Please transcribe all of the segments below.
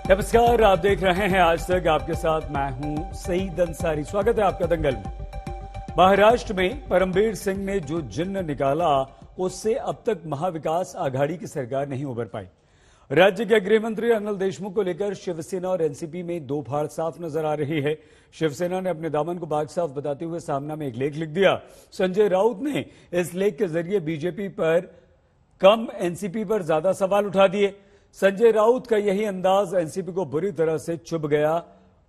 नमस्कार, आप देख रहे हैं आज तक। आपके साथ मैं हूं सईद अंसारी। स्वागत है आपका दंगल में। महाराष्ट्र में परमबीर सिंह ने जो जिन्न निकाला, उससे अब तक महाविकास आघाड़ी की सरकार नहीं उबर पाई। राज्य के गृह मंत्री अनिल देशमुख को लेकर शिवसेना और एनसीपी में दो फाड़ साफ नजर आ रही है। शिवसेना ने अपने दामन को बाग साफ बताते हुए सामना में एक लेख लिख दिया। संजय राउत ने इस लेख के जरिए बीजेपी पर कम, एनसीपी पर ज्यादा सवाल उठा दिए। संजय राउत का यही अंदाज एनसीपी को बुरी तरह से चुभ गया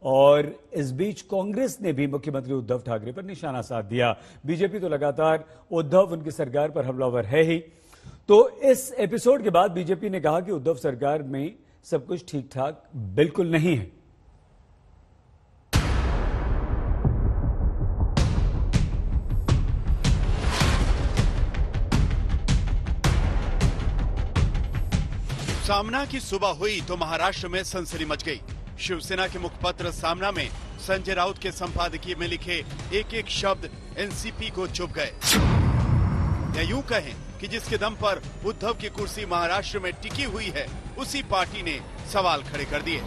और इस बीच कांग्रेस ने भी मुख्यमंत्री उद्धव ठाकरे पर निशाना साध दिया। बीजेपी तो लगातार उद्धव, उनकी सरकार पर हमलावर है ही। तो इस एपिसोड के बाद बीजेपी ने कहा कि उद्धव सरकार में सब कुछ ठीक ठाक बिल्कुल नहीं है। सामना की सुबह हुई तो महाराष्ट्र में सनसनी मच गई। शिवसेना के मुखपत्र सामना में संजय राउत के संपादकीय में लिखे एक एक शब्द एनसीपी को चुभ गए। या यूं कहें कि जिसके दम पर उद्धव की कुर्सी महाराष्ट्र में टिकी हुई है, उसी पार्टी ने सवाल खड़े कर दिए।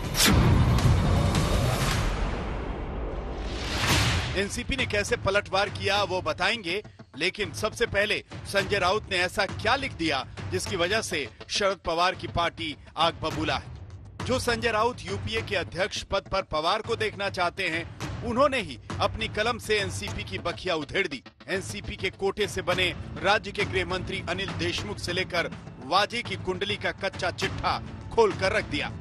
एनसीपी ने कैसे पलटवार किया वो बताएंगे, लेकिन सबसे पहले संजय राउत ने ऐसा क्या लिख दिया जिसकी वजह से शरद पवार की पार्टी आग बबूला है। जो संजय राउत यूपीए के अध्यक्ष पद पर पवार को देखना चाहते हैं, उन्होंने ही अपनी कलम से एनसीपी की बखिया उधेड़ दी। एनसीपी के कोटे से बने राज्य के गृह मंत्री अनिल देशमुख से लेकर वाजे की कुंडली का कच्चा चिट्ठा खोल कर रख दिया।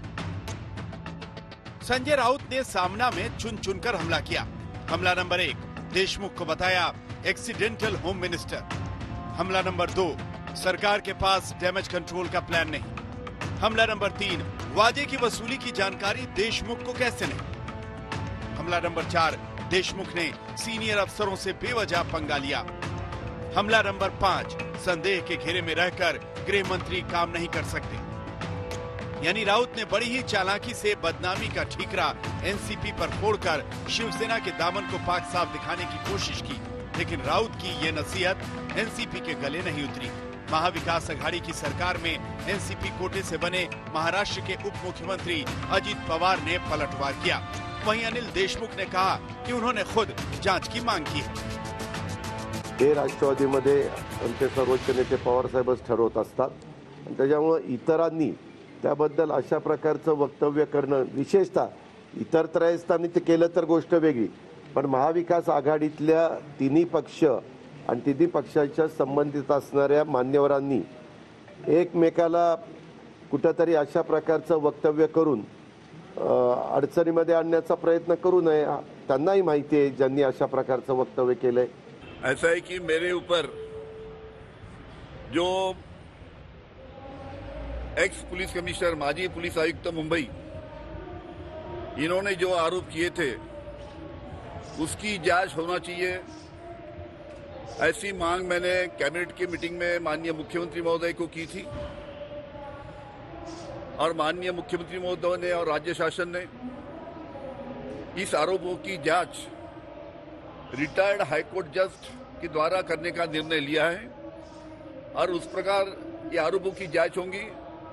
संजय राउत ने सामना में चुन चुनकर हमला किया। हमला नंबर 1, देशमुख को बताया एक्सीडेंटल होम मिनिस्टर। हमला नंबर 2, सरकार के पास डैमेज कंट्रोल का प्लान नहीं। हमला नंबर 3, वाजे की वसूली की जानकारी देशमुख को कैसे नहीं। हमला नंबर 4, देशमुख ने सीनियर अफसरों से बेवजह पंगा लिया। हमला नंबर 5, संदेह के घेरे में रहकर गृह मंत्री काम नहीं कर सकते। यानी राउत ने बड़ी ही चालाकी से बदनामी का ठीकरा एनसीपी पर फोड़कर शिवसेना के दामन को पाक साफ दिखाने की कोशिश की। लेकिन राउत की ये नसीहत एनसीपी के गले नहीं उतरी। महाविकास आघाड़ी की सरकार में एनसीपी कोटे से बने महाराष्ट्र के उप मुख्यमंत्री अजित पवार ने पलटवार किया। वहीं अनिल देशमुख ने कहा कि उन्होंने खुद जांच की मांग की है। हे राष्ट्रवादीमध्ये आमचे सर्वोच्च नेते पवार साहेबच ठरवत असतात, त्याच्यामुळे इतरांनी त्याबद्दल अशा प्रकारचं वक्तव्य करणं, विशेषतः इतर त्रयस्थानी ते केलं तर गोष्ट वेगळी, पण महाविकास आघाडीतल्या तिन्ही पक्ष आणि तिन्ही पक्षाच्या संबंधित असणाऱ्या मान्यवरांनी एकमेकाला कुठेतरी अशा प्रकारचं वक्तव्य करून अडचणीमध्ये आणण्याचा प्रयत्न करू नये। त्यांनाही माहिती आहे ज्यांनी अशा प्रकारचं वक्तव्य केलंय। ऐसा है कि मेरे ऊपर जो एक्स पुलिस कमिश्नर, माजी पुलिस आयुक्त मुंबई, इन्होंने जो आरोप किए थे उसकी जांच होना चाहिए, ऐसी मांग मैंने कैबिनेट की मीटिंग में माननीय मुख्यमंत्री महोदय को की थी। और माननीय मुख्यमंत्री महोदय ने और राज्य शासन ने इस आरोपों की जांच रिटायर्ड हाईकोर्ट जज के द्वारा करने का निर्णय लिया है और उस प्रकार ये आरोपों की जांच होगी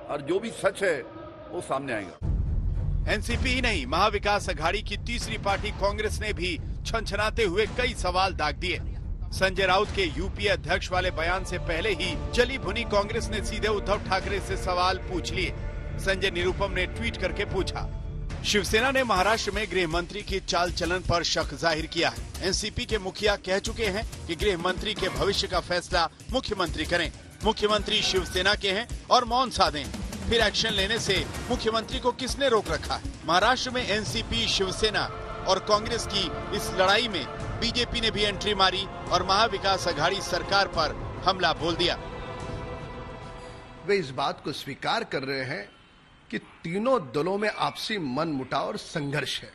और जो भी सच है वो सामने आएगा। एनसीपी ही नहीं, महाविकास आघाड़ी की तीसरी पार्टी कांग्रेस ने भी छनछनाते हुए कई सवाल दाग दिए। संजय राउत के यूपीए अध्यक्ष वाले बयान से पहले ही जली भुनी कांग्रेस ने सीधे उद्धव ठाकरे से सवाल पूछ लिए। संजय निरुपम ने ट्वीट करके पूछा। शिवसेना ने महाराष्ट्र में गृह मंत्री की चाल चलन पर शक जाहिर किया है। एनसीपी के मुखिया कह चुके हैं कि गृह मंत्री के भविष्य का फैसला मुख्यमंत्री करें। मुख्यमंत्री शिवसेना के हैं और मौन साधें। फिर एक्शन लेने से मुख्यमंत्री को किसने रोक रखा है। महाराष्ट्र में एनसीपी, शिवसेना और कांग्रेस की इस लड़ाई में बीजेपी ने भी एंट्री मारी और महाविकास आघाड़ी सरकार पर हमला बोल दिया। वे इस बात को स्वीकार कर रहे हैं कि तीनों दलों में आपसी मनमुटाव और संघर्ष है।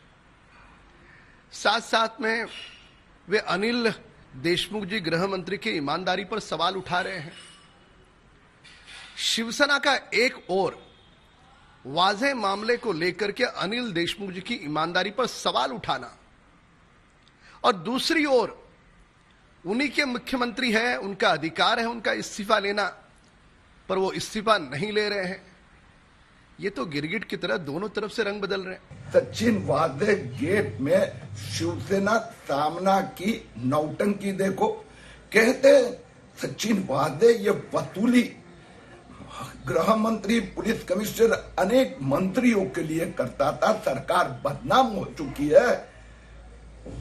साथ साथ में वे अनिल देशमुख जी गृह मंत्री की ईमानदारी पर सवाल उठा रहे हैं। शिवसेना का एक और वाज़ेह मामले को लेकर के अनिल देशमुख जी की ईमानदारी पर सवाल उठाना और दूसरी ओर उन्हीं के मुख्यमंत्री है, उनका अधिकार है उनका इस्तीफा लेना, पर वो इस्तीफा नहीं ले रहे हैं। ये तो गिरगिट की तरह दोनों तरफ से रंग बदल रहे हैं। सचिन वादे गेट में शिवसेना सामना की नौटंकी देखो। कहते सचिन वादे ये वसूली गृह मंत्री, पुलिस कमिश्नर, अनेक मंत्रियों के लिए करता था। सरकार बदनाम हो चुकी है।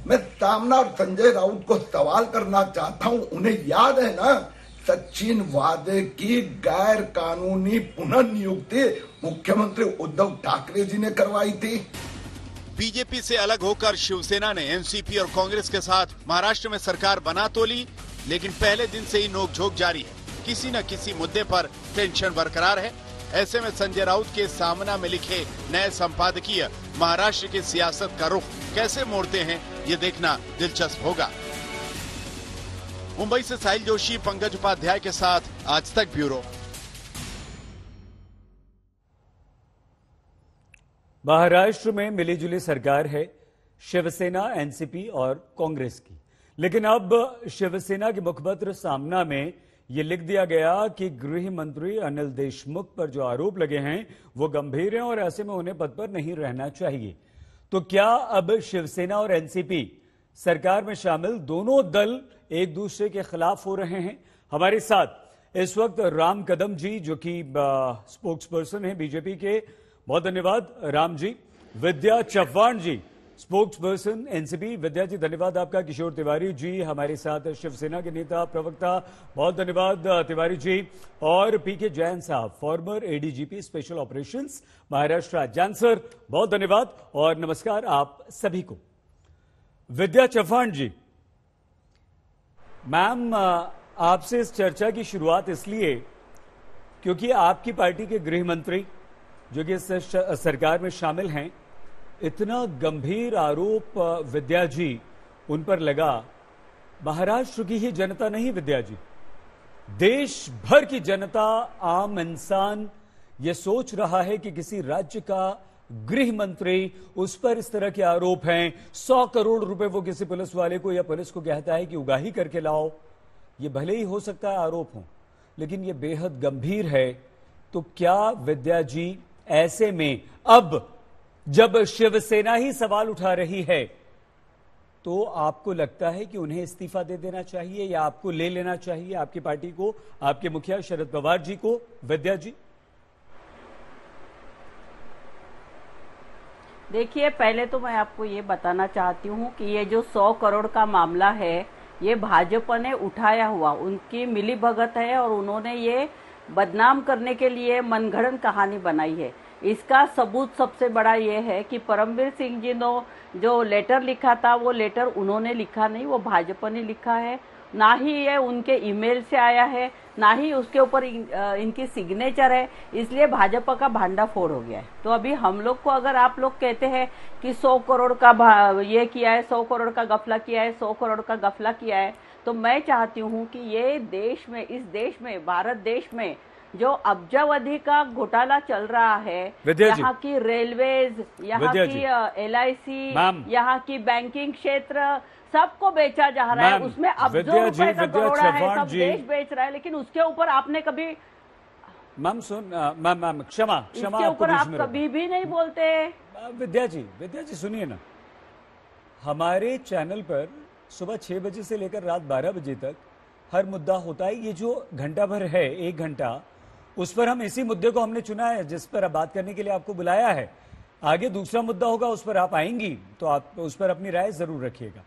मैं सामना और संजय राउत को सवाल करना चाहता हूं, उन्हें याद है ना सचिन वादे की गैर कानूनी पुनर्नियुक्ति मुख्यमंत्री उद्धव ठाकरे जी ने करवाई थी। बीजेपी से अलग होकर शिवसेना ने एनसीपी और कांग्रेस के साथ महाराष्ट्र में सरकार बना तो ली, लेकिन पहले दिन से ही नोकझोंक जारी है। किसी न किसी मुद्दे पर टेंशन बरकरार है। ऐसे में संजय राउत के सामना में लिखे नए संपादकीय महाराष्ट्र की सियासत का रुख कैसे मोड़ते हैं, ये देखना दिलचस्प होगा। मुंबई से साहिल जोशी, पंकज उपाध्याय के साथ आज तक ब्यूरो। महाराष्ट्र में मिलीजुली सरकार है शिवसेना, एनसीपी और कांग्रेस की, लेकिन अब शिवसेना के मुखपत्र सामना में यह लिख दिया गया कि गृह मंत्री अनिल देशमुख पर जो आरोप लगे हैं वो गंभीर हैं और ऐसे में उन्हें पद पर नहीं रहना चाहिए। तो क्या अब शिवसेना और एनसीपी सरकार में शामिल दोनों दल एक दूसरे के खिलाफ हो रहे हैं? हमारे साथ इस वक्त राम कदम जी, जो कि स्पोक्स पर्सन है बीजेपी के, बहुत धन्यवाद राम जी। विद्या चव्हाण जी, स्पोक्स पर्सन एनसीपी, विद्या जी धन्यवाद आपका। किशोर तिवारी जी हमारे साथ शिवसेना के नेता प्रवक्ता, बहुत धन्यवाद तिवारी जी। और पीके जैन साहब, farmer ADGP special operations Maharashtra, Jain sir बहुत धन्यवाद और नमस्कार आप सभी को। विद्या चव्हाण जी, मैम आपसे इस चर्चा की शुरुआत इसलिए क्योंकि आपकी पार्टी के गृह मंत्री जो कि इस सरकार में शामिल हैं, इतना गंभीर आरोप विद्या जी उन पर लगा। महाराष्ट्र की ही जनता नहीं विद्या जी, देश भर की जनता, आम इंसान ये सोच रहा है कि किसी राज्य का गृह मंत्री, उस पर इस तरह के आरोप हैं। 100 करोड़ रुपए वो किसी पुलिस वाले को या पुलिस को कहता है कि उगाही करके लाओ। ये भले ही हो सकता है आरोप हो, लेकिन ये बेहद गंभीर है। तो क्या विद्या जी ऐसे में अब जब शिवसेना ही सवाल उठा रही है तो आपको लगता है कि उन्हें इस्तीफा दे देना चाहिए या आपको ले लेना चाहिए, आपकी पार्टी को, आपके मुखिया शरद पवार जी को? विद्या जी देखिए, पहले तो मैं आपको ये बताना चाहती हूँ कि ये जो 100 करोड़ का मामला है ये भाजपा ने उठाया हुआ, उनकी मिलीभगत है और उन्होंने ये बदनाम करने के लिए मनगढ़ंत कहानी बनाई है। इसका सबूत सबसे बड़ा ये है कि परमवीर सिंह जी ने जो लेटर लिखा था वो लेटर उन्होंने लिखा नहीं, वो भाजपा ने लिखा है। ना ही ये उनके ईमेल से आया है, ना ही उसके ऊपर इनकी सिग्नेचर है, इसलिए भाजपा का भांडाफोड़ हो गया है। तो अभी हम लोग को अगर आप लोग कहते हैं कि 100 करोड़ का ये किया है, 100 करोड़ का गफला किया है, 100 करोड़ का गफला किया है, तो मैं चाहती हूँ कि ये देश में, इस देश में, भारत देश में जो अब्जावधि का घोटाला चल रहा है, यहाँ की रेलवेज, यहाँ की LIC, यहाँ की बैंकिंग क्षेत्र, सबको बेचा जा रहा है। उसमें अब्जों रुपए का करोड़ा है, सब देश बेच रहा है, लेकिन उसके ऊपर आपने कभी मैम मैम क्षमा इसके ऊपर आप कभी भी नहीं बोलते। विद्या जी सुनिए ना, हमारे चैनल पर सुबह 6 बजे से लेकर रात 12 बजे तक हर मुद्दा होता है। ये जो घंटा भर है, 1 घंटा, उस पर हम इसी मुद्दे को हमने चुना है जिस पर बात करने के लिए आपको बुलाया है। आगे दूसरा मुद्दा होगा, उस पर आप आएंगी तो आप उस पर अपनी राय जरूर रखिएगा।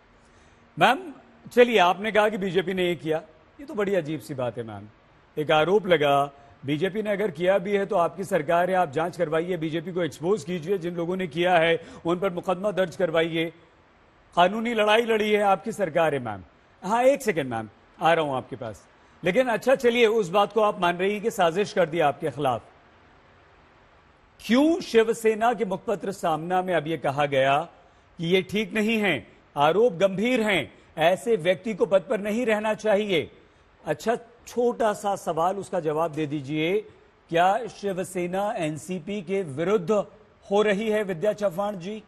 मैम चलिए, आपने कहा कि बीजेपी ने ये किया, ये तो बड़ी अजीब सी बात है मैम। एक आरोप लगा, बीजेपी ने अगर किया भी है तो आपकी सरकार है, आप जांच करवाइए, बीजेपी को एक्सपोज कीजिए, जिन लोगों ने किया है उन पर मुकदमा दर्ज करवाइए। कानूनी लड़ाई लड़ी है, आपकी सरकार है मैम। हाँ 1 सेकेंड मैम, आ रहा हूं आपके पास। लेकिन अच्छा चलिए, उस बात को आप मान रही है कि साजिश कर दी आपके खिलाफ। क्यों शिवसेना के मुखपत्र सामना में अब यह कहा गया कि ये ठीक नहीं है, आरोप गंभीर हैं, ऐसे व्यक्ति को पद पर नहीं रहना चाहिए? अच्छा, छोटा सा सवाल, उसका जवाब दे दीजिए। क्या शिवसेना एनसीपी के विरुद्ध हो रही है विद्या चव्हाण जी?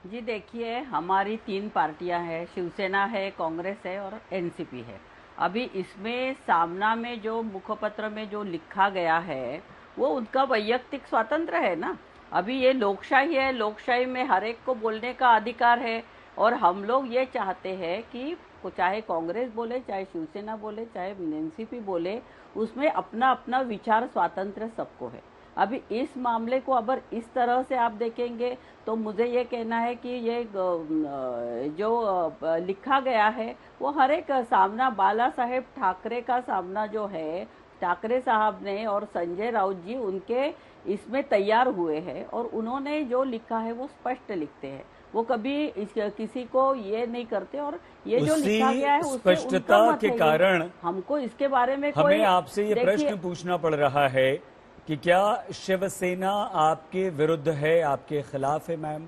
जी देखिए, हमारी 3 पार्टियां हैं, शिवसेना है, कांग्रेस है और एनसीपी है। अभी इसमें सामना में जो मुखपत्र में जो लिखा गया है वो उनका वैयक्तिक स्वातंत्र्य है ना। अभी ये लोकशाही है, लोकशाही में हर एक को बोलने का अधिकार है और हम लोग ये चाहते हैं कि चाहे कांग्रेस बोले, चाहे शिवसेना बोले, चाहे एनसीपी बोले, उसमें अपना अपना विचार स्वातंत्र्य सबको है। अभी इस मामले को अगर इस तरह से आप देखेंगे तो मुझे ये कहना है कि ये जो लिखा गया है वो हर एक सामना बाला साहेब ठाकरे का सामना जो है, ठाकरे साहब ने और संजय राउत जी उनके इसमें तैयार हुए हैं और उन्होंने जो लिखा है वो स्पष्ट लिखते हैं, वो कभी किसी को ये नहीं करते और ये जो लिखा गया है उससे स्पष्टता के कारण हमको इसके बारे में हमें आपसे ये प्रश्न पूछना पड़ रहा है कि क्या शिवसेना आपके विरुद्ध है, आपके खिलाफ है मैम?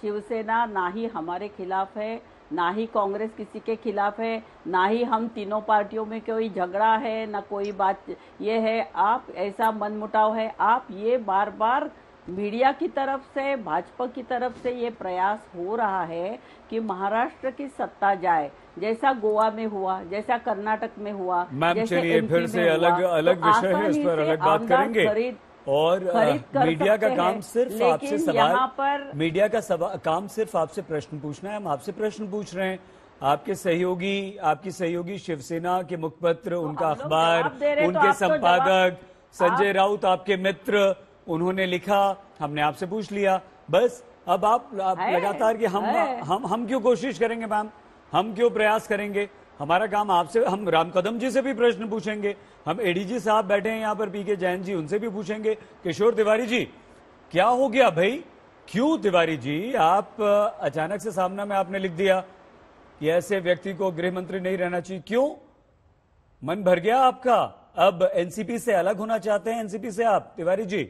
शिवसेना ना ही हमारे खिलाफ है, ना ही कांग्रेस किसी के खिलाफ है, ना ही हम तीनों पार्टियों में कोई झगड़ा है, ना कोई बात ये है आप ऐसा मनमुटाव है। आप ये बार बार मीडिया की तरफ से, भाजपा की तरफ से ये प्रयास हो रहा है कि महाराष्ट्र की सत्ता जाए, जैसा गोवा में हुआ, जैसा कर्नाटक में हुआ। मैम चलिए फिर से अलग अलग विषय है, इस पर अलग बात करेंगे। और मीडिया का काम सिर्फ आपसे सवाल, मीडिया का काम सिर्फ आपसे प्रश्न पूछना है। हम आपसे प्रश्न पूछ रहे हैं। आपके सहयोगी, आपकी सहयोगी शिवसेना के मुखपत्र, उनका अखबार, उनके संपादक संजय राउत आपके मित्र, उन्होंने लिखा, हमने आपसे पूछ लिया। बस अब आप लगातार कि हम क्यों कोशिश करेंगे मैम, हम क्यों प्रयास करेंगे? हमारा काम आपसे, हम राम कदम जी से भी प्रश्न पूछेंगे, हम एडीजी साहब बैठे हैं यहाँ पर, पीके जैन जी, उनसे भी पूछेंगे। किशोर तिवारी जी, क्या हो गया भाई? क्यों तिवारी जी आप अचानक से सामना में आपने लिख दिया कि ऐसे व्यक्ति को गृह मंत्री नहीं रहना चाहिए? क्यों मन भर गया आपका? अब एनसीपी से अलग होना चाहते हैं? एनसीपी से आप तिवारी जी?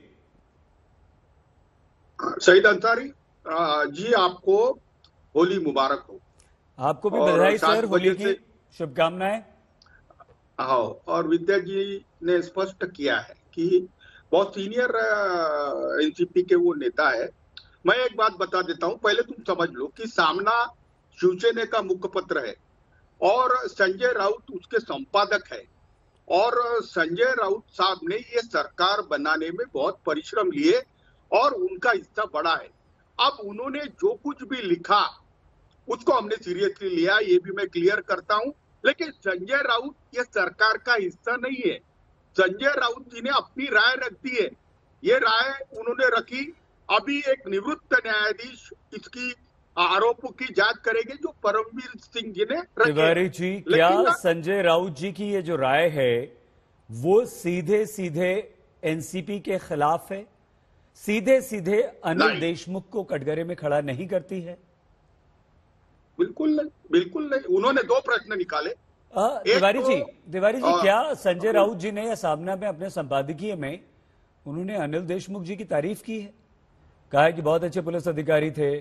शहीद अंसारी जी, आपको होली मुबारक हो। आपको भी बधाई सर, होली की शुभकामनाएं। हाँ, और विद्या जी ने स्पष्ट किया है कि बहुत सीनियर एनसीपी के वो नेता है। मैं एक बात बता देता हूं, पहले तुम समझ लो कि सामना शिवसेना का मुखपत्र है और संजय राउत उसके संपादक है, और संजय राउत साहब ने ये सरकार बनाने में बहुत परिश्रम लिए और उनका हिस्सा बड़ा है। अब उन्होंने जो कुछ भी लिखा उसको हमने सीरियसली लिया, ये भी मैं क्लियर करता हूं। लेकिन संजय राउत ये सरकार का हिस्सा नहीं है। संजय राउत जी ने अपनी राय रख दी है, ये राय उन्होंने रखी। अभी एक निवृत्त न्यायाधीश इसकी आरोपों की जांच करेंगे जो परमवीर सिंह जी ने रखी। तिवारी जी, क्या संजय राउत जी की ये जो राय है वो सीधे सीधे एनसीपी के खिलाफ है? सीधे सीधे अनिल देशमुख को कटघरे में खड़ा नहीं करती है? बिल्कुल नहीं, बिल्कुल नहीं। उन्होंने दो प्रश्न निकाले। तिवारी जी, क्या संजय राउत जी ने या सामना में अपने संपादकीय में उन्होंने अनिल देशमुख जी की तारीफ की है? कहा है कि बहुत अच्छे पुलिस अधिकारी थे,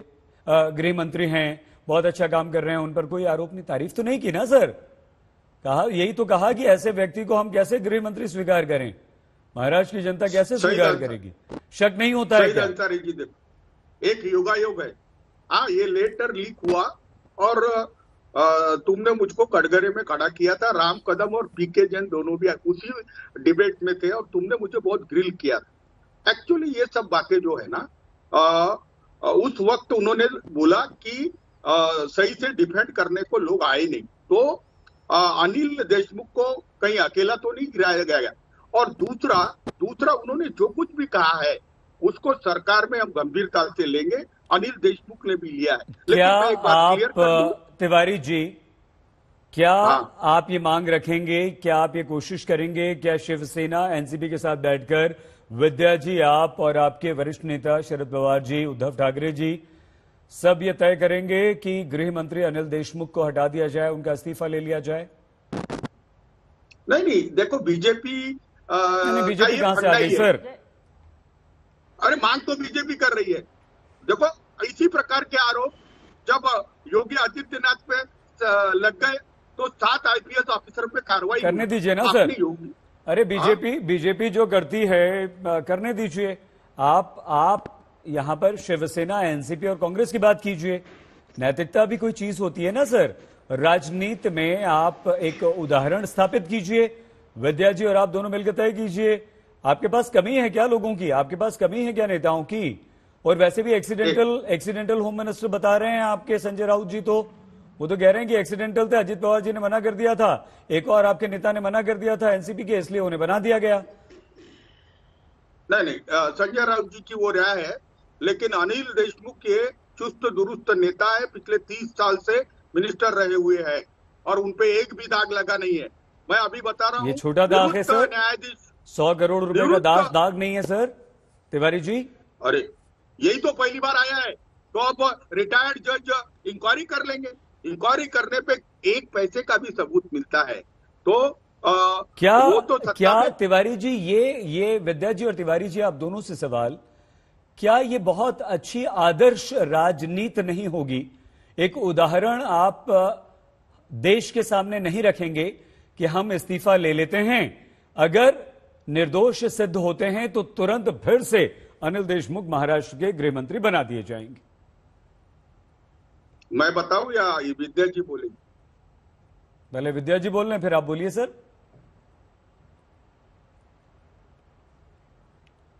गृह मंत्री हैं, बहुत अच्छा काम कर रहे हैं, उन पर कोई आरोप नहीं? तारीफ तो नहीं की ना सर। कहा, यही तो कहा कि ऐसे व्यक्ति को हम कैसे गृह मंत्री स्वीकार करें, महाराष्ट्र की जनता कैसे स्वीकार करेगी? शक नहीं होता है क्या? अंसारी जी, देखो एक योगायोग है। हाँ, ये लेटर लीक हुआ और तुमने मुझको कटघरे में खड़ा किया था। राम कदम और पीके जैन दोनों भी उसी डिबेट में थे और तुमने मुझे बहुत ग्रिल किया था। एक्चुअली ये सब बातें जो है ना, उस वक्त उन्होंने बोला कि सही से डिफेंड करने को लोग आए नहीं, तो अनिल देशमुख को कहीं अकेला तो नहीं गिराया गया। और दूसरा उन्होंने जो कुछ भी कहा है उसको सरकार में हम गंभीरता से लेंगे। अनिल देशमुख ने भी लिया है। क्या आप तिवारी जी, क्या आप ये मांग रखेंगे, क्या आप ये कोशिश करेंगे, क्या शिवसेना एनसीपी के साथ बैठकर विद्या जी, आप और आपके वरिष्ठ नेता शरद पवार जी, उद्धव ठाकरे जी सब ये तय करेंगे कि गृह मंत्री अनिल देशमुख को हटा दिया जाए, उनका इस्तीफा ले लिया जाए? नहीं, देखो बीजेपी कहां से आ गई सर? अरे मांग तो बीजेपी कर रही है। देखो इसी प्रकार के आरोप जब योगी आदित्यनाथ पे लग गए तो 7 आईपीएस ऑफिसर पे कार्रवाई करने दीजिए ना सर। अरे बीजेपी जो करती है करने दीजिए। आप यहां पर शिवसेना, एनसीपी और कांग्रेस की बात कीजिए। नैतिकता भी कोई चीज होती है ना सर। राजनीति में आप एक उदाहरण स्थापित कीजिए, विद्या जी और आप दोनों मिलकर तय कीजिए, आपके पास कमी है क्या लोगों की, आपके पास कमी है क्या नेताओं की? और वैसे भी एक्सीडेंटल होम मिनिस्टर बता रहे हैं आपके संजय राउत जी, तो वो तो कह रहे हैं कि एक्सीडेंटल थे, अजित पवार जी ने मना कर दिया था, एक और आपके नेता ने मना कर दिया था एनसीपी के, इसलिए उन्हें बना दिया गया। नहीं, संजय राउत जी की वो राय है, लेकिन अनिल देशमुख के चुस्त दुरुस्त नेता है, पिछले 30 साल से मिनिस्टर रहे हुए हैं और उनपे एक भी दाग लगा नहीं है। मैं अभी बता रहा हूँ, ये छोटा दाग है सर, न्यायाधीश 100 करोड़ रुपए का दाग नहीं है सर तिवारी जी। अरे यही तो पहली बार आया है, तो अब रिटायर्ड जज इंक्वायरी कर लेंगे, इंक्वायरी करने पे एक पैसे का भी सबूत मिलता है। तो क्या तिवारी जी, ये विद्या जी और तिवारी जी आप दोनों से सवाल, क्या ये बहुत अच्छी आदर्श राजनीति नहीं होगी? एक उदाहरण आप देश के सामने नहीं रखेंगे कि हम इस्तीफा ले लेते हैं, अगर निर्दोष सिद्ध होते हैं तो तुरंत फिर से अनिल देशमुख महाराष्ट्र के गृह मंत्री बना दिए जाएंगे? मैं बताऊं या ये विद्या जी बोलेंगे? पहले विद्या जी बोल रहे हैं, फिर आप बोलिए सर।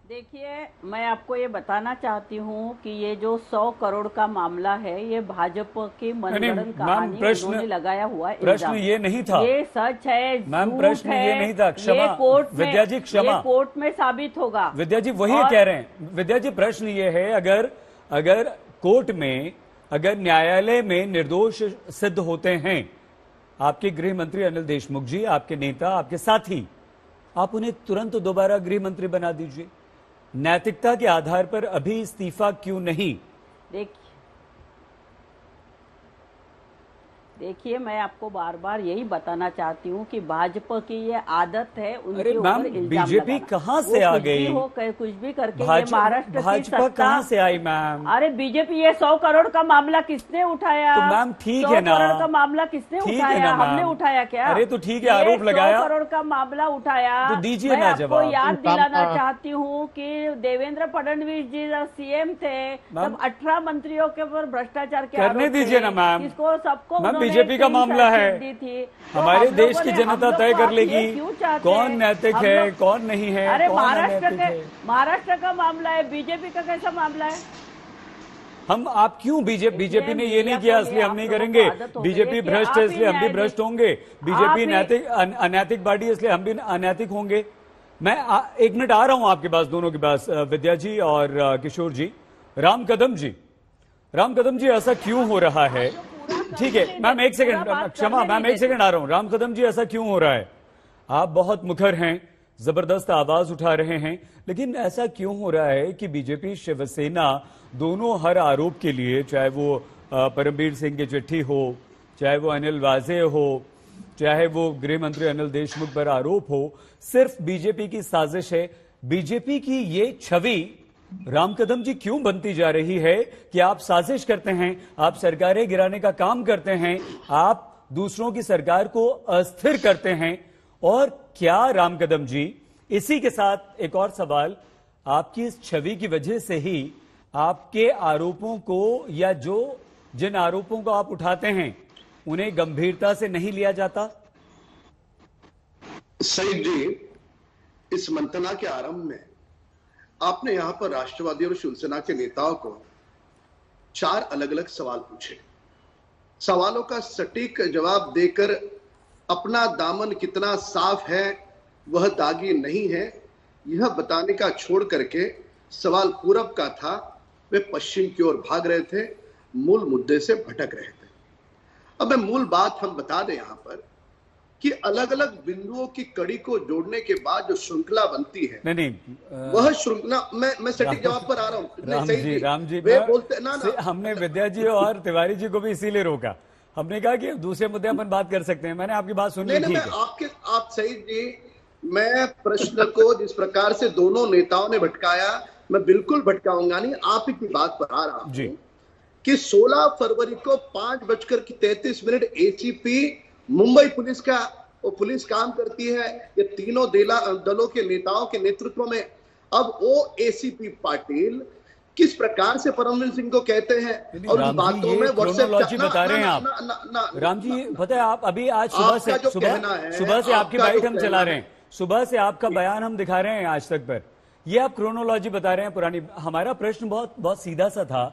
देखिए, मैं आपको ये बताना चाहती हूँ कि ये जो 100 करोड़ का मामला है, ये भाजपा की मनगढ़ंत कहानी उन्होंने लगाया हुआ प्रश्न ये नहीं था, ये सच है, मैम प्रश्न ये नहीं था, क्षमा विद्या जी, क्षमा, कोर्ट में साबित होगा। विद्या जी वही कह रहे हैं, विद्या जी प्रश्न ये है, अगर कोर्ट में, अगर न्यायालय में निर्दोष सिद्ध होते हैं आपके गृह मंत्री अनिल देशमुख जी, आपके नेता, आपके साथी, आप उन्हें तुरंत दोबारा गृह मंत्री बना दीजिए। नैतिकता के आधार पर अभी इस्तीफा क्यों नहीं? देखिए, मैं आपको बार बार यही बताना चाहती हूँ कि भाजपा की ये आदत है उनके ऊपर इल्जाम बीजेपी कहाँ से आ गई? कुछ भी करके महाराष्ट्र भाजपा कहाँ से आई मैम? अरे बीजेपी, ये 100 करोड़ का मामला किसने उठाया? तो मैम ठीक है ना, 100 करोड़ का मामला किसने उठाया? हमने उठाया क्या? अरे तो ठीक है, आरोप लगाया, 100 करोड़ का मामला उठाया, तो दीजिए ना जवाब। आपको याद दिलाना चाहती हूँ कि देवेंद्र फडणवीस जी जब सीएम थे तब 18 मंत्रियों के ऊपर भ्रष्टाचार के करने दीजिए ना मैम, इसको सबको बीजेपी का मामला है, हमारे देश की जनता तय कर लेगी कौन नैतिक है कौन नहीं है। अरे महाराष्ट्र का मामला है, बीजेपी का कैसा मामला है? आप क्यों बीजेपी ने ये नहीं किया इसलिए हम नहीं करेंगे, बीजेपी भ्रष्ट है इसलिए हम भी भ्रष्ट होंगे, बीजेपी नैतिक अनैतिक पार्टी इसलिए हम भी अनैतिक होंगे। मैं 1 मिनट आ रहा हूं आपके पास, दोनों के पास, विद्या जी और किशोर जी। राम कदम जी ऐसा क्यों हो रहा है? ठीक है मैम, 1 सेकंड, क्षमा मैम, 1 सेकंड आ रहा हूं। राम कदम जी ऐसा क्यों हो रहा है? आप बहुत मुखर हैं, जबरदस्त आवाज उठा रहे हैं, लेकिन ऐसा क्यों हो रहा है कि बीजेपी शिवसेना दोनों हर आरोप के लिए, चाहे वो परमबीर सिंह की चिट्ठी हो, चाहे वो अनिल वाजे हो, चाहे वो गृह मंत्री अनिल देशमुख पर आरोप हो, सिर्फ बीजेपी की साजिश है? बीजेपी की ये छवि राम कदम जी क्यों बनती जा रही है कि आप साजिश करते हैं, आप सरकारें गिराने का काम करते हैं, आप दूसरों की सरकार को अस्थिर करते हैं? और क्या राम कदम जी, इसी के साथ एक और सवाल, आपकी इस छवि की वजह से ही आपके आरोपों को, या जिन आरोपों को आप उठाते हैं उन्हें गंभीरता से नहीं लिया जाता? सईद जी, इस मंथना के आरंभ में आपने यहां पर राष्ट्रवादी और शिवसेना के नेताओं को 4 अलग अलग सवाल पूछे। सवालों का सटीक जवाब देकर अपना दामन कितना साफ है, वह दागी नहीं है, यह बताने का छोड़ करके सवाल पूरब का था, वे पश्चिम की ओर भाग रहे थे, मूल मुद्दे से भटक रहे थे। अब मूल बात हम बता दें यहां पर कि अलग अलग बिंदुओं की कड़ी को जोड़ने के बाद जो श्रृंखला बनती है, वह श्रृंखला, मैं सटीक जवाब पर आ रहा हूं। राम जी वे बोलते ना, हमने विद्या जी और तिवारी जी को भी इसीलिए रोका, हमने कहा कि दूसरे मुद्दे अपन बात कर सकते हैं। मैंने आपकी बात सुनी। नहीं, आप सईद जी, मैं प्रश्न को जिस प्रकार से दोनों नेताओं ने भटकाया, मैं बिल्कुल भटकाऊंगा नहीं। आप ही की बात पर आ रहा हूं कि 16 फरवरी को 5:33 एसीपी मुंबई पुलिस का, वो पुलिस काम करती है ये तीनों दलों के नेताओं के नेतृत्व में। अब वो एसीपी पाटिल किस प्रकार से परमवीर सिंह को कहते हैं और उन बातों में क्रोनोलॉजी बता रहे हैं आप। राम जी, पता है आप अभी आज सुबह से आपकी बाइट हम चला रहे हैं, सुबह से आपका बयान हम दिखा रहे हैं आज तक पर, ये आप क्रोनोलॉजी बता रहे हैं पुरानी। हमारा प्रश्न बहुत सीधा सा था,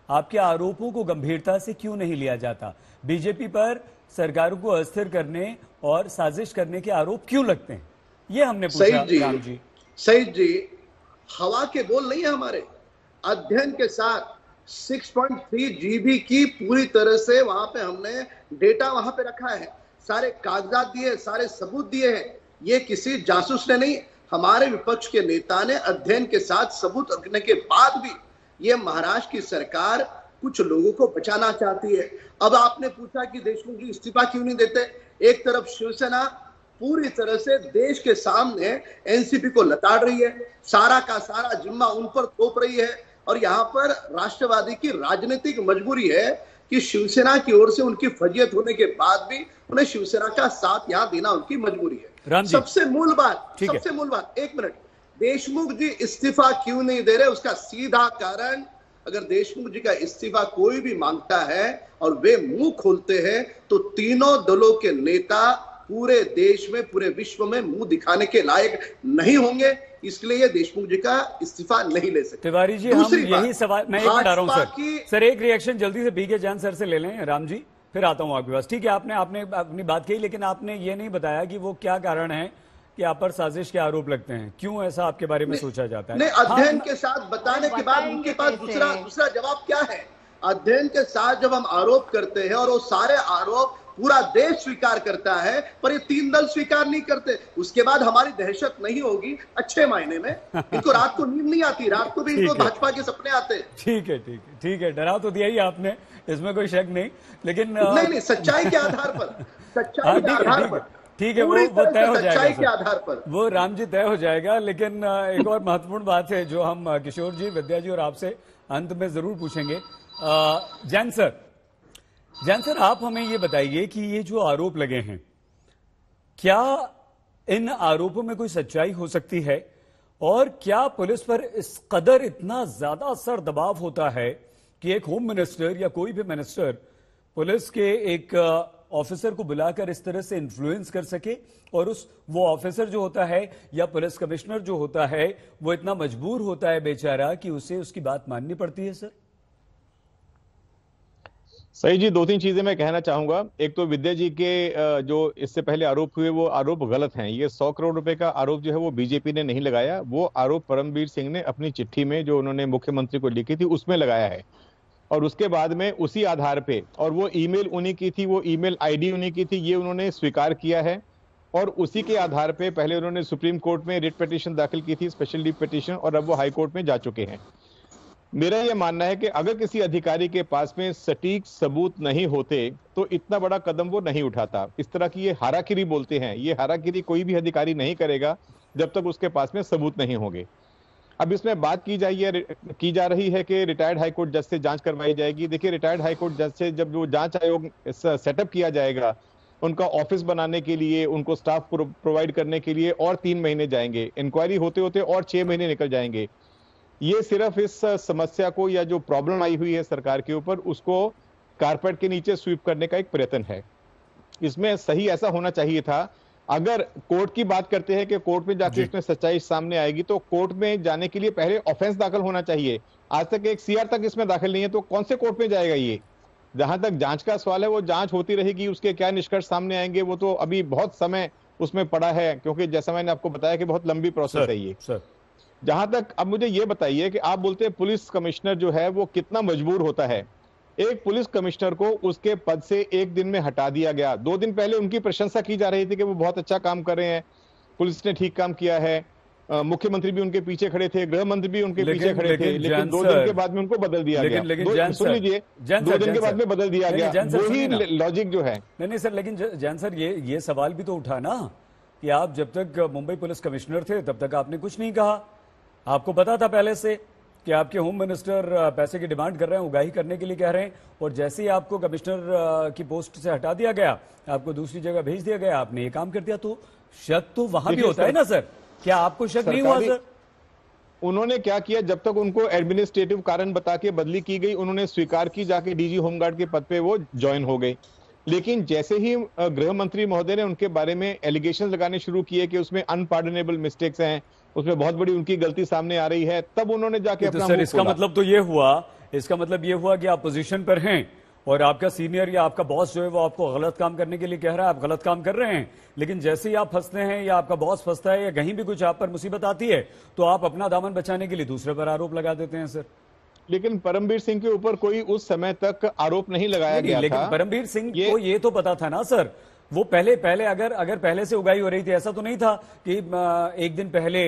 आपके आरोपों को गंभीरता से क्यों नहीं लिया जाता? बीजेपी पर सरकारों को अस्थिर करने और साजिश करने के आरोप क्यों लगते हैं, ये हमने पूछा। राम जी, सईद जी, हवा के बोल नहीं है हमारे। अध्ययन के साथ 6.3 GB की पूरी तरह से वहां पे हमने डेटा वहां पे रखा है, सारे कागजात दिए, सारे सबूत दिए हैं। ये किसी जासूस ने नहीं, हमारे विपक्ष के नेता ने अध्ययन के साथ सबूत रखने के बाद भी ये महाराष्ट्र की सरकार कुछ लोगों को बचाना चाहती है। अब आपने पूछा कि देशमुख जी इस्तीफा क्यों नहीं देते। एक तरफ शिवसेना पूरी तरह से देश के सामने एनसीपी को लताड़ रही है, सारा का सारा जिम्मा उन पर थोप रही है, और यहाँ पर राष्ट्रवादी की राजनीतिक मजबूरी है कि शिवसेना की ओर से उनकी फजीयत होने के बाद भी उन्हें शिवसेना का साथ यहाँ देना उनकी मजबूरी है। सबसे मूल बात, एक मिनट, देशमुख जी इस्तीफा क्यों नहीं दे रहे, उसका सीधा कारण, अगर देशमुख जी का इस्तीफा कोई भी मांगता है और वे मुंह खोलते हैं तो तीनों दलों के नेता पूरे देश में, पूरे विश्व में मुंह दिखाने के लायक नहीं होंगे, इसलिए ये देशमुख जी का इस्तीफा नहीं ले सकते। तिवारी जी, हम यही सवाल मैं एक बता रहा हूं सर, एक रिएक्शन जल्दी से बीके जैन सर से ले लें। राम जी, फिर आता हूं आपके पास। ठीक है, आपने अपनी बात कही, लेकिन आपने ये नहीं बताया कि वो क्या कारण है कि आप पर साजिश के आरोप लगते हैं, क्यों ऐसा आपके बारे में सोचा जाता है? नहीं, अध्ययन के साथ बताने के बाद उनके पास दूसरा जवाब क्या है? अध्ययन के साथ जब हम आरोप करते हैं और वो सारे आरोप पूरा देश स्वीकार करता है, पर ये 3 दल स्वीकार नहीं करते, उसके बाद हमारी दहशत नहीं होगी अच्छे मायने में। इनको रात को नींद नहीं आती, रात को भी इनको भाजपा के सपने आते हैं। ठीक है, डरा तो दिया ही आपने, इसमें कोई शक नहीं, लेकिन नहीं, सच्चाई के आधार पर, ठीक है, वो तय हो जाएगा के आधार पर, वो राम जी तय हो जाएगा। लेकिन एक और महत्वपूर्ण बात है जो हम किशोर जी, विद्या जी और आपसे अंत में जरूर पूछेंगे। जैन सर, आप हमें ये बताइए कि ये जो आरोप लगे हैं, क्या इन आरोपों में कोई सच्चाई हो सकती है, और क्या पुलिस पर इस कदर इतना ज्यादा सर दबाव होता है कि एक होम मिनिस्टर या कोई भी मिनिस्टर पुलिस के एक ऑफिसर को बुलाकर इस तरह से इन्फ्लुएंस कर सके, और वो ऑफिसर जो होता है या पुलिस कमिश्नर जो होता है वो इतना मजबूर होता है बेचारा कि उसे उसकी बात माननी पड़ती है? सर सही जी, 2-3 चीजें मैं कहना चाहूंगा। एक तो विद्या जी के जो इससे पहले आरोप हुए वो आरोप गलत हैं। ये 100 करोड़ रुपए का आरोप जो है वो बीजेपी ने नहीं लगाया, वो आरोप परमवीर सिंह ने अपनी चिट्ठी में जो उन्होंने मुख्यमंत्री को लिखी थी उसमें लगाया है, और उसके बाद में उसी आधार पे, और वो ईमेल उन्हीं की थी, वो ईमेल आईडी उन्हीं की थी, ये उन्होंने स्वीकार किया है, और उसी के आधार पे पहले उन्होंने सुप्रीम कोर्ट में रिट पिटीशन दाखिल की थी, स्पेशल लीव पिटीशन, और अब वो हाई कोर्ट में जा चुके हैं। मेरा यह मानना है कि अगर किसी अधिकारी के पास में सटीक सबूत नहीं होते तो इतना बड़ा कदम वो नहीं उठाता। इस तरह की ये हाराकिरी बोलते हैं, ये हाराकिरी कोई भी अधिकारी नहीं करेगा जब तक उसके पास में सबूत नहीं होंगे। अब इसमें बात की जा रही है कि रिटायर्ड हाईकोर्ट जज से जांच करवाई जाएगी। देखिए, रिटायर्ड हाईकोर्ट जज से जब वो जांच आयोग सेटअप किया जाएगा, उनका ऑफिस बनाने के लिए, उनको स्टाफ प्रोवाइड करने के लिए और 3 महीने जाएंगे, इंक्वायरी होते होते और 6 महीने निकल जाएंगे। ये सिर्फ इस समस्या को, या जो प्रॉब्लम आई हुई है सरकार के ऊपर, उसको कारपेट के नीचे स्वीप करने का एक प्रयत्न है। इसमें सही ऐसा होना चाहिए था, अगर कोर्ट की बात करते हैं कि कोर्ट में जाके इसमें सच्चाई सामने आएगी, तो कोर्ट में जाने के लिए पहले ऑफेंस दाखिल होना चाहिए। आज तक एक सीआर तक इसमें दाखिल नहीं है, तो कौन से कोर्ट में जाएगा ये? जहां तक जांच का सवाल है, वो जांच होती रहेगी, उसके क्या निष्कर्ष सामने आएंगे वो तो अभी बहुत समय उसमें पड़ा है, क्योंकि जैसा मैंने आपको बताया कि बहुत लंबी प्रोसेस है ये। जहां तक, अब मुझे ये बताइए कि आप बोलते हैं पुलिस कमिश्नर जो है वो कितना मजबूर होता है। एक पुलिस कमिश्नर को उसके पद से 1 दिन में हटा दिया गया। 2 दिन पहले उनकी प्रशंसा की जा रही थी कि वो बहुत अच्छा काम कर रहे हैं, पुलिस ने ठीक काम किया है, मुख्यमंत्री भी उनके पीछे खड़े थे, गृह मंत्री भी उनके पीछे खड़े थे, लेकिन 2 दिन के बाद में उनको बदल दिया गया। सुन लीजिए, 2 दिन के बाद में बदल दिया गया, वही लॉजिक जो है। नहीं सर, लेकिन जैन सर, ये सवाल भी तो उठा ना कि आप जब तक मुंबई पुलिस कमिश्नर थे तब तक आपने कुछ नहीं कहा। आपको पता था पहले से कि आपके होम मिनिस्टर पैसे की डिमांड कर रहे हैं, उगाही करने के लिए कह रहे हैं, और जैसे ही आपको कमिश्नर की पोस्ट से हटा दिया गया, आपको दूसरी जगह भेज दिया गया, आपने ये काम कर दिया। तो शक तो वहां भी होता है ना सर, क्या आपको शक नहीं हुआ सर? उन्होंने क्या किया, जब तक उनको एडमिनिस्ट्रेटिव कारण बता के बदली की गई, उन्होंने स्वीकार की, जाके डीजी होमगार्ड के पद पे वो ज्वाइन हो गए। लेकिन जैसे ही गृह मंत्री महोदय ने उनके बारे में एलिगेशन लगाने शुरू किए कि उसमें अनपार्डनेबल मिस्टेक्स हैं, उसमें बहुत बड़ी उनकी गलती सामने आ रही है, तब उन्होंने जाके अपना सर इसका मतलब तो ये हुआ कि आप पोजीशन पर हैं और आपका सीनियर या आपका बॉस जो है वो आपको गलत काम करने के लिए कह रहा है, आप गलत काम कर रहे हैं, लेकिन जैसे ही आप फंसते हैं या आपका बॉस फंसता है या कहीं भी कुछ आप पर मुसीबत आती है तो आप अपना दामन बचाने के लिए दूसरे पर आरोप लगा देते हैं। सर लेकिन परमबीर सिंह के ऊपर कोई उस समय तक आरोप नहीं लगाया गया लेकिन था। परमबीर सिंह को ये तो पता था ना सर, वो पहले अगर पहले से उगाई हो रही थी, ऐसा तो नहीं था कि एक दिन पहले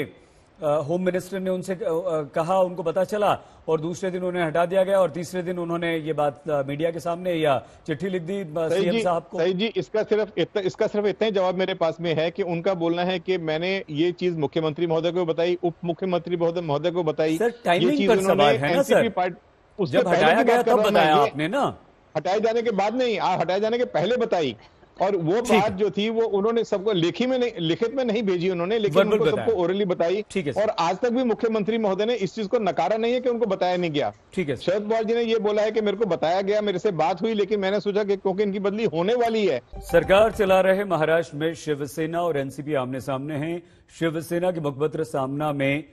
होम मिनिस्टर ने उनसे कहा, उनको पता चला और दूसरे दिन उन्हें हटा दिया गया और तीसरे दिन उन्होंने ये बात मीडिया के सामने या चिट्ठी लिख दी सीएम साहब को। सही जी, इसका सिर्फ इतना ही जवाब मेरे पास में है कि उनका बोलना है कि मैंने ये चीज मुख्यमंत्री महोदय को बताई, उप मुख्यमंत्री महोदय को बताई। सर टाइमिंग पर सवाल है ना सर, जब हटाया गया तब बताया आपने ना, हटाए जाने के बाद नहीं, हटाए जाने के पहले बताई। और वो बात जो थी वो उन्होंने सबको लिखित में नहीं भेजी उन्होंने, लेकिन उनको सबको ओरली बताई। और आज तक भी मुख्यमंत्री महोदय ने इस चीज को नकारा नहीं है कि उनको बताया नहीं गया। ठीक है, शरद पवार जी ने ये बोला है कि मेरे को बताया गया, मेरे से बात हुई, लेकिन मैंने सोचा कि क्योंकि इनकी बदली होने वाली है। सरकार चला रहे महाराष्ट्र में शिवसेना और एनसीपी आमने सामने हैं। शिवसेना के मुखपत्र सामना में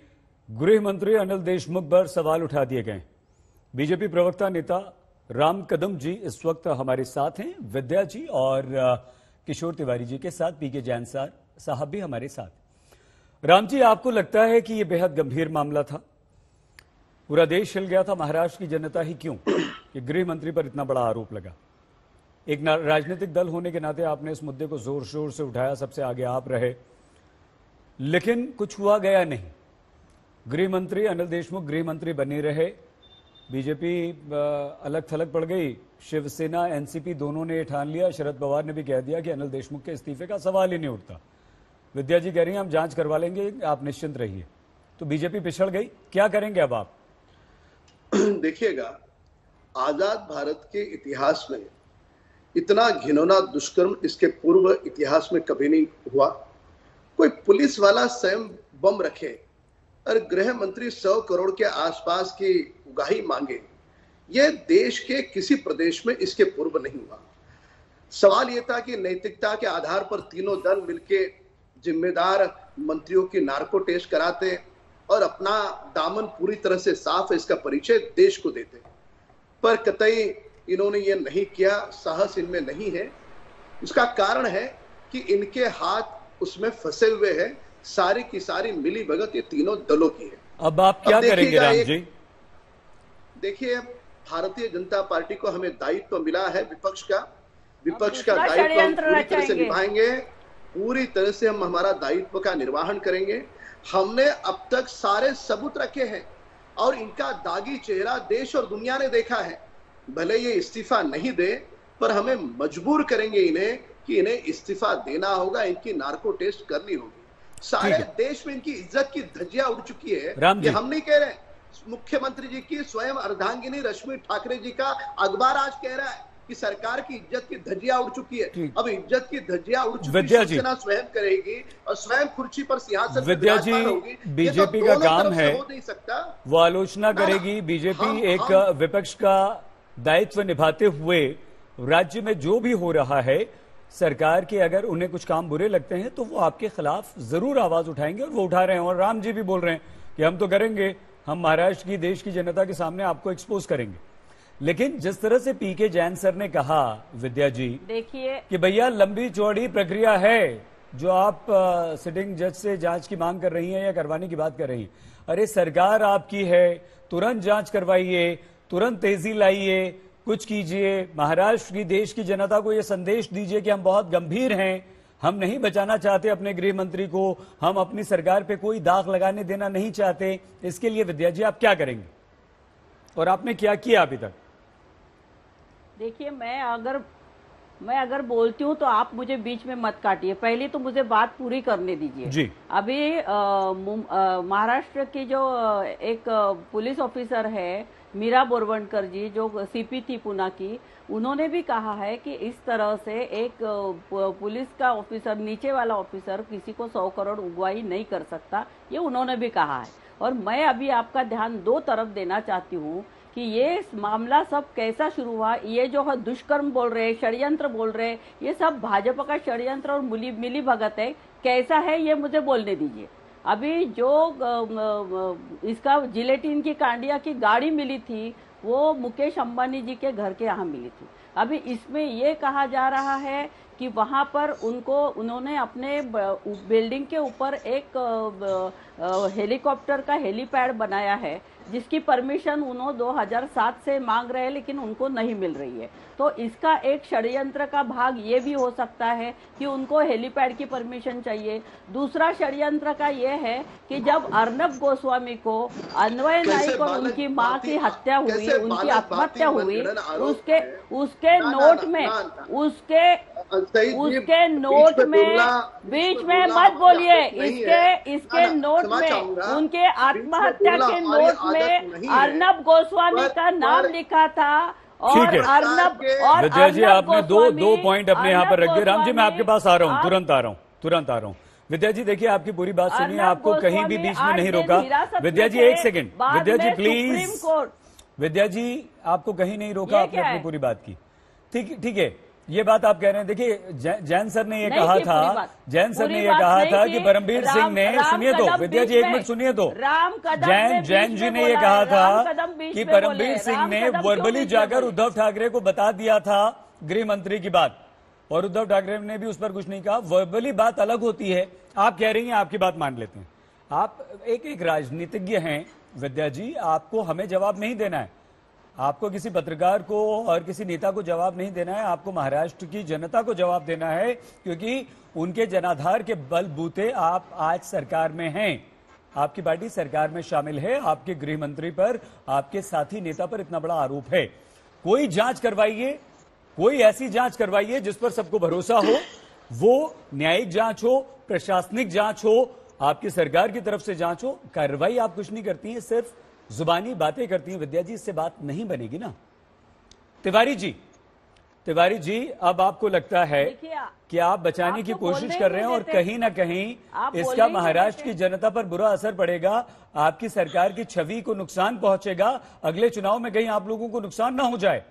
गृह मंत्री अनिल देशमुख पर सवाल उठा दिए गए। बीजेपी प्रवक्ता नेता राम कदम जी इस वक्त हमारे साथ हैं, विद्या जी और किशोर तिवारी जी के साथ पीके जैन साहब भी हमारे साथ। राम जी, आपको लगता है कि यह बेहद गंभीर मामला था, पूरा देश हिल गया था, महाराष्ट्र की जनता ही क्यों कि गृह मंत्री पर इतना बड़ा आरोप लगा? एक राजनीतिक दल होने के नाते आपने इस मुद्दे को जोर शोर से उठाया, सबसे आगे आप रहे, लेकिन कुछ हुआ गया नहीं। गृह मंत्री अनिल देशमुख गृह मंत्री बने रहे, बीजेपी अलग थलग पड़ गई, शिवसेना एनसीपी दोनों ने ठान लिया, शरद पवार ने भी कह दिया कि अनिल देशमुख के इस्तीफे का सवाल ही नहीं उठता। विद्या जी कह रही हैं हम जांच करवा लेंगे, आप निश्चिंत रहिए। तो बीजेपी पिछड़ गई, क्या करेंगे अब आप? देखिएगा, आजाद भारत के इतिहास में इतना घिनौना दुष्कर्म इसके पूर्व इतिहास में कभी नहीं हुआ। कोई पुलिस वाला स्वयं बम रखे और गृह मंत्री 100 करोड़ के आसपास की उगाही मांगे, यह देश के किसी प्रदेश में इसके पूर्व नहीं हुआ। सवाल यह था कि नैतिकता के आधार पर तीनों दल मिलके जिम्मेदार मंत्रियों की नार्को टेस्ट कराते और अपना दामन पूरी तरह से साफ है इसका परिचय देश को देते, पर कतई इन्होंने ये नहीं किया, साहस इनमें नहीं है। इसका कारण है कि इनके हाथ उसमें फंसे हुए हैं, सारी की सारी मिली भगत ये तीनों दलों की है। अब आप क्या करेंगे राम जी? देखिए, भारतीय जनता पार्टी को हमें दायित्व मिला है विपक्ष का दायित्व हम पूरी तरह से निभाएंगे, पूरी तरह से हम हमारा दायित्व का निर्वहन करेंगे। हमने अब तक सारे सबूत रखे हैं और इनका दागी चेहरा देश और दुनिया ने देखा है। भले ये इस्तीफा नहीं दे, पर हमें मजबूर करेंगे इन्हें कि इन्हें इस्तीफा देना होगा, इनकी नार्को टेस्ट करनी होगी। सारे देश में इनकी इज्जत की धज्जियां उड़ चुकी है। ये हम नहीं कह रहे, मुख्यमंत्री जी की स्वयं अर्धांगिनी रश्मि ठाकरे जी का अखबार आज कह रहा है कि सरकार की इज्जत की धज्जियां उड़ चुकी है। अब इज्जत की धज्जियां उड़ चुकी है, शिवसेना स्वयं करेगी और स्वयं कुर्सी पर सिंहासन पर विराजमान होगी। बीजेपी का काम है, हो नहीं सकता, वो आलोचना करेगी। बीजेपी एक विपक्ष का दायित्व निभाते हुए राज्य में जो भी हो रहा है, सरकार के अगर उन्हें कुछ काम बुरे लगते हैं तो वो आपके खिलाफ जरूर आवाज उठाएंगे और वो उठा रहे हैं। और राम जी भी बोल रहे हैं कि हम तो करेंगे, हम महाराष्ट्र की देश की जनता के सामने आपको एक्सपोज करेंगे। लेकिन जिस तरह से पीके जैन सर ने कहा, विद्या जी, देखिए कि भैया लंबी चौड़ी प्रक्रिया है जो आप सिटिंग जज से जांच की मांग कर रही हैं या करवाने की बात कर रही हैं। अरे सरकार आपकी है, तुरंत जांच करवाइए, तुरंत तेजी लाइए, कुछ कीजिए। महाराष्ट्र की देश की जनता को यह संदेश दीजिए कि हम बहुत गंभीर हैं, हम नहीं बचाना चाहते अपने गृह मंत्री को, हम अपनी सरकार पे कोई दाग लगाने देना नहीं चाहते। इसके लिए विद्या जी आप क्या करेंगे और आपने क्या किया अभी तक? देखिए, मैं अगर बोलती हूँ तो आप मुझे बीच में मत काटिए, पहले तो मुझे बात पूरी करने दीजिए जी। अभी महाराष्ट्र की जो एक पुलिस ऑफिसर है मीरा बोरवणकर जी जो सीपी थी पुणे की, उन्होंने भी कहा है कि इस तरह से एक पुलिस का ऑफिसर, नीचे वाला ऑफिसर किसी को 100 करोड़ उगवाई नहीं कर सकता, ये उन्होंने भी कहा है। और मैं अभी आपका ध्यान दो तरफ देना चाहती हूँ कि ये मामला सब कैसा शुरू हुआ। ये जो है दुष्कर्म बोल रहे, षड्यंत्र बोल रहे, ये सब भाजपा का षड्यंत्र और मिली भगत है। कैसा है ये मुझे बोलने दीजिए। अभी जो इसका जिलेटिन की कांडिया की गाड़ी मिली थी वो मुकेश अंबानी जी के घर के यहाँ मिली थी। अभी इसमें ये कहा जा रहा है कि वहां पर उन्होंने अपने बिल्डिंग के ऊपर एक हेलीकॉप्टर का हेलीपैड बनाया है, जिसकी परमिशन उन्होंने 2007 से मांग रहे हैं, लेकिन उनको नहीं मिल रही है। तो इसका एक षड्यंत्र का भाग ये भी हो सकता है कि उनको हेलीपैड की परमिशन चाहिए। दूसरा षड्यंत्र का ये है कि जब अर्नब गोस्वामी को, अन्वय नाइक और उनकी मां की हत्या हुई, उनकी आत्महत्या हुई, उसके नोट में उसके नोट में, बीच में मत बोलिए, इसके नोट में, उनके आत्महत्या के नोट में अर्नब गोस्वामी का नाम लिखा था। ठीक है विद्या जी, आपने दो पॉइंट अपने यहाँ पर रख दिए। राम जी मैं आपके पास आ रहा हूँ, तुरंत आ रहा हूँ। विद्या जी देखिए, आपकी पूरी बात सुनिए, आपको कहीं भी बीच में नहीं रोका। विद्या जी एक सेकंड, विद्या जी प्लीज, विद्या जी आपको कहीं नहीं रोका, आपने अपनी पूरी बात की। ठीक है, ये बात आप कह रहे हैं। देखिए जैन सर ने ये कहा था, कि परमबीर सिंह ने, सुनिए तो विद्या जी एक मिनट सुनिए तो, जैन जी ने ये कहा था कि परमबीर सिंह ने वर्बली जाकर उद्धव ठाकरे को बता दिया था गृह मंत्री की बात, और उद्धव ठाकरे ने भी उस पर कुछ नहीं कहा। वर्बली बात अलग होती है, आप कह रही हैं, आपकी बात मान लेते हैं। आप एक राजनीतिज्ञ हैं विद्या जी, आपको हमें जवाब नहीं देना है, आपको किसी पत्रकार को और किसी नेता को जवाब नहीं देना है, आपको महाराष्ट्र की जनता को जवाब देना है, क्योंकि उनके जनाधार के बलबूते आप आज सरकार में हैं, आपकी पार्टी सरकार में शामिल है, आपके गृह मंत्री पर, आपके साथी नेता पर इतना बड़ा आरोप है। कोई जांच करवाइए, कोई ऐसी जांच करवाइए जिस पर सबको भरोसा हो, वो न्यायिक जांच हो, प्रशासनिक जांच हो, आपकी सरकार की तरफ से जांच हो। कार्रवाई आप कुछ नहीं करती हैं, सिर्फ जुबानी बातें करती हैं। विद्या जी इससे बात नहीं बनेगी ना। तिवारी जी अब आपको लगता है कि आप बचाने की कोशिश कर रहे हैं और कहीं ना कहीं इसका महाराष्ट्र की जनता पर बुरा असर पड़ेगा, आपकी सरकार की छवि को नुकसान पहुंचेगा, अगले चुनाव में कहीं आप लोगों को नुकसान ना हो जाए।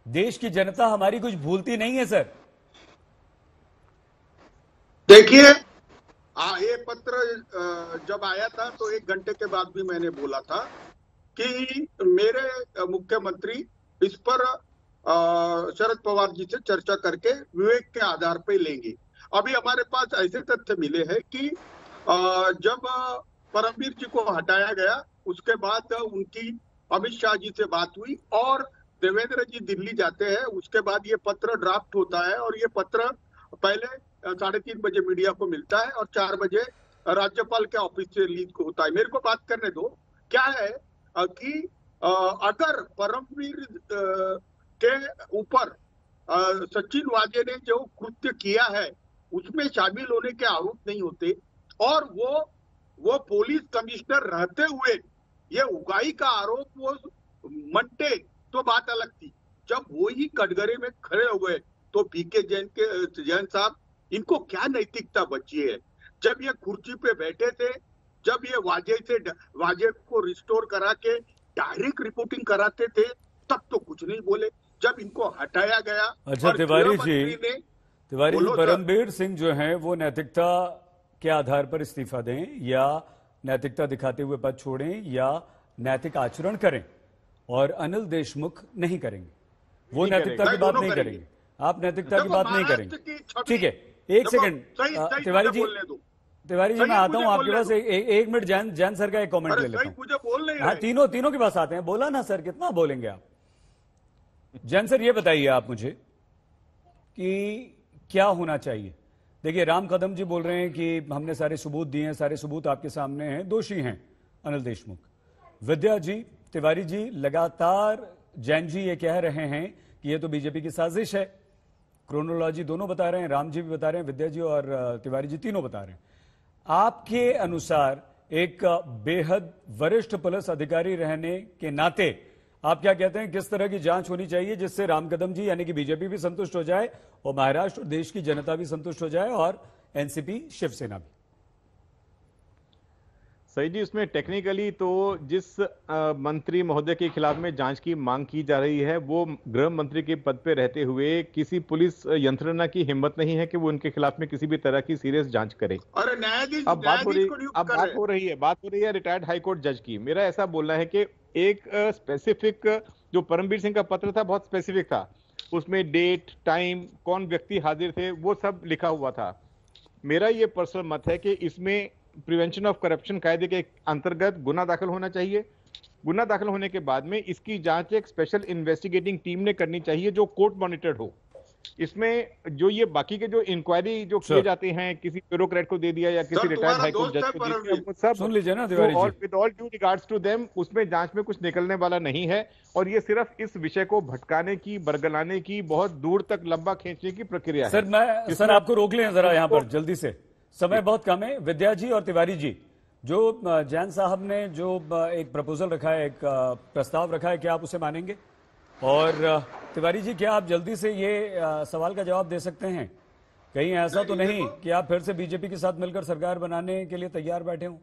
देश की जनता हमारी कुछ भूलती नहीं है सर। देखिए ये पत्र जब आया था तो 1 घंटे के बाद भी मैंने बोला था कि मेरे मुख्यमंत्री इस पर शरद पवार जी से चर्चा करके विवेक के आधार पर लेंगे। अभी हमारे पास ऐसे तथ्य मिले हैं कि जब परमबीर जी को हटाया गया उसके बाद उनकी अमित शाह जी से बात हुई और देवेंद्र जी दिल्ली जाते हैं, उसके बाद ये पत्र ड्राफ्ट होता है और ये पत्र पहले 3:30 बजे मीडिया को मिलता है और 4 बजे राज्यपाल के ऑफिस से लीक होता है। मेरे को बात करने दो। क्या है कि अगर परमवीर के ऊपर सचिन वाजे ने जो कृत्य किया है उसमें शामिल होने के आरोप नहीं होते और वो पुलिस कमिश्नर रहते हुए ये उगाई का आरोप वो मंटे तो बात अलग थी। जब वो ही कटघरे में खड़े हुए तो पीके जैन साहब, इनको क्या नैतिकता बची है? जब ये कुर्सी पे बैठे थे, जब ये वाजे को रिस्टोर करा के डायरेक्ट रिपोर्टिंग कराते थे, तब तो कुछ नहीं बोले। जब इनको हटाया गया, अच्छा तिवारी जी, परमबीर सिंह जो हैं वो नैतिकता के आधार पर इस्तीफा दें या नैतिकता दिखाते हुए पद छोड़ें या नैतिक आचरण करें, और अनिल देशमुख नहीं करेंगे, वो नैतिकता की बात नहीं करेंगे, आप नैतिकता की बात नहीं करेंगे। ठीक है, एक सेकंड तिवारी जी मैं आता हूं आपके पास, एक मिनट जैन सर का एक कमेंट ले लेता हूं। हाँ तीनों के पास आते हैं, बोला ना सर, कितना बोलेंगे आप। जैन सर ये बताइए आप मुझे कि क्या होना चाहिए। देखिए राम कदम जी बोल रहे हैं कि हमने सारे सबूत दिए हैं, सारे सबूत आपके सामने हैं, दोषी हैं अनिल देशमुख। विद्या जी, तिवारी जी, लगातार जैन जी ये कह रहे हैं कि ये तो बीजेपी की साजिश है। क्रोनोलॉजी दोनों बता रहे हैं, राम जी भी बता रहे हैं, विद्या जी और तिवारी जी तीनों बता रहे हैं। आपके अनुसार एक बेहद वरिष्ठ पुलिस अधिकारी रहने के नाते आप क्या कहते हैं, किस तरह की जांच होनी चाहिए जिससे राम कदम जी यानी कि बीजेपी भी संतुष्ट हो जाए और महाराष्ट्र और देश की जनता भी संतुष्ट हो जाए और एनसीपी शिवसेना भी? सही जी, उसमें टेक्निकली तो जिस मंत्री महोदय के खिलाफ में जांच की मांग की जा रही है वो गृह मंत्री के पद पे रहते हुए किसी पुलिस यंत्रणा की हिम्मत नहीं है कि वो उनके खिलाफ में किसी भी तरह की सीरियस जांच करे। अरे न्यायाधीश अब बात हो रही है रिटायर्ड हाईकोर्ट जज की। मेरा ऐसा बोलना है कि एक स्पेसिफिक जो परमबीर सिंह का पत्र था बहुत स्पेसिफिक था, उसमें डेट, टाइम, कौन व्यक्ति हाजिर थे, वो सब लिखा हुआ था। मेरा ये पर्सनल मत है कि इसमें प्रिवेंशन ऑफ करप्शन कायदे के अंतर्गत गुना दाखिल होना चाहिए। गुना दाखिल होने के बाद में इसकी जांच एक स्पेशल इन्वेस्टिगेटिंग टीम ने करनी चाहिए जो कोर्ट मॉनिटर्ड हो। इसमें जो ये बाकी के जो इंक्वायरी जो किए जाते हैं, किसी ब्यूरोक्रेट को दे दिया या किसी रिटायर्ड हाईकोर्ट जज को दे दिया, सब सुन लीजिए ना Tiwari ji, with all due regards to them, उसमें जांच में कुछ निकलने वाला नहीं है। और ये सिर्फ इस विषय को भटकाने की, बरगलाने की, बहुत दूर तक लंबा खींचने की प्रक्रिया है। सर आपको रोक लें जरा यहाँ पर जल्दी से, समय बहुत कम है। विद्या जी और तिवारी जी, जो जैन साहब ने जो एक प्रपोजल रखा है, एक प्रस्ताव रखा है, क्या आप उसे मानेंगे? और तिवारी जी, क्या आप जल्दी से ये सवाल का जवाब दे सकते हैं? कहीं ऐसा तो नहीं कि आप फिर से बीजेपी के साथ मिलकर सरकार बनाने के लिए तैयार बैठे हो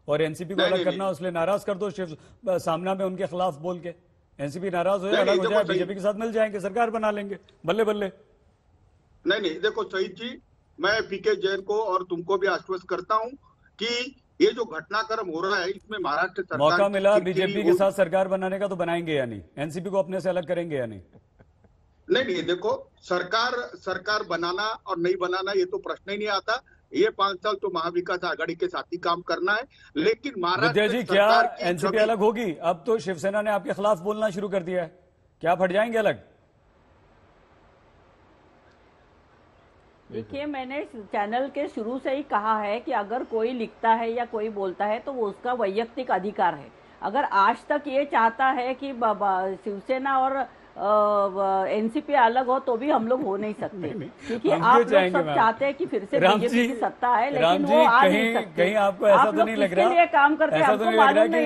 और एनसीपी को अलग करना, उसलिए नाराज कर दो शिव सामना में उनके खिलाफ बोल के। एनसीपी नाराज हो जाए, अलग हो जाए, बीजेपी के साथ मिल जाएंगे, सरकार बना लेंगे, बल्ले बल्ले। नहीं, देखो शहीद जी, मैं पीके जैन को और तुमको भी आश्वस्त करता हूं कि ये जो घटनाक्रम हो रहा है इसमें महाराष्ट्र सरकार मौका मिला बीजेपी के साथ सरकार बनाने का तो बनाएंगे या नहीं? एनसीपी को अपने से अलग करेंगे या नहीं? नहीं, देखो सरकार बनाना और नहीं बनाना ये तो प्रश्न ही नहीं आता। ये 5 साल तो महाविकास आघाड़ी के साथ ही काम करना है। लेकिन महाराष्ट्र विद्या जी, क्या एनसीपी अलग होगी? अब तो शिवसेना ने आपके खिलाफ बोलना शुरू कर दिया है, क्या आप हट जाएंगे अलग? देखिए, मैंने चैनल के शुरू से ही कहा है कि अगर कोई लिखता है या कोई बोलता है तो वो उसका वैयक्तिक अधिकार है। अगर आज तक ये चाहता है कि शिवसेना और एनसीपी अलग हो तो भी हम लोग हो नहीं सकते, क्योंकि आप लोग सब चाहते हैं कि फिर से बीजेपी की सत्ता है, लेकिन वो आ नहीं सकते। कहीं आपको ऐसा तो नहीं लग रहा, लिए काम करते ऐसा तो नहीं लग रहा कि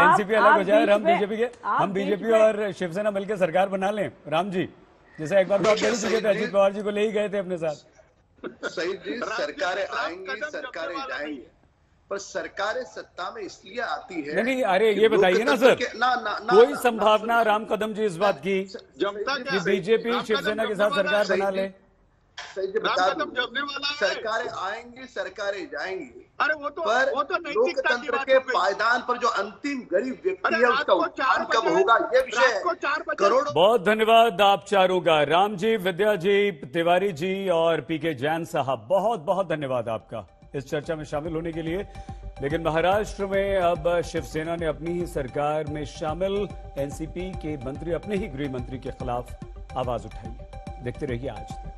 एनसीपी अलग हो जाए, हम बीजेपी और शिवसेना मिलकर सरकार बना लें? राम जी, जैसे एक बार तो आप ले चुके थे, अजीत पवार जी को ले ही गए थे अपने साथ। सही जी, सरकारें आएंगी, सरकारें जाएंगी, पर सरकारें सत्ता में इसलिए आती है। नहीं, अरे ये बताइए ना सर, कोई संभावना राम कदम जी इस बात की कि बीजेपी शिवसेना के साथ सरकार बना ले? सरकारें आएंगी, सरकारें जाएंगी, अरे वो तो लोकतंत्र के पायदान पर जो अंतिम गरीब व्यक्ति है उसका उत्थान कब होगा, ये विषय है। करोड़ों। बहुत धन्यवाद आप चारों का, राम जी, विद्या जी, तिवारी जी और पीके जैन साहब, बहुत बहुत धन्यवाद आपका इस चर्चा में शामिल होने के लिए। लेकिन महाराष्ट्र में अब शिवसेना ने अपनी ही सरकार में शामिल एनसीपी के मंत्री, अपने ही गृह मंत्री के खिलाफ आवाज उठाई है। देखते रहिए आज तक।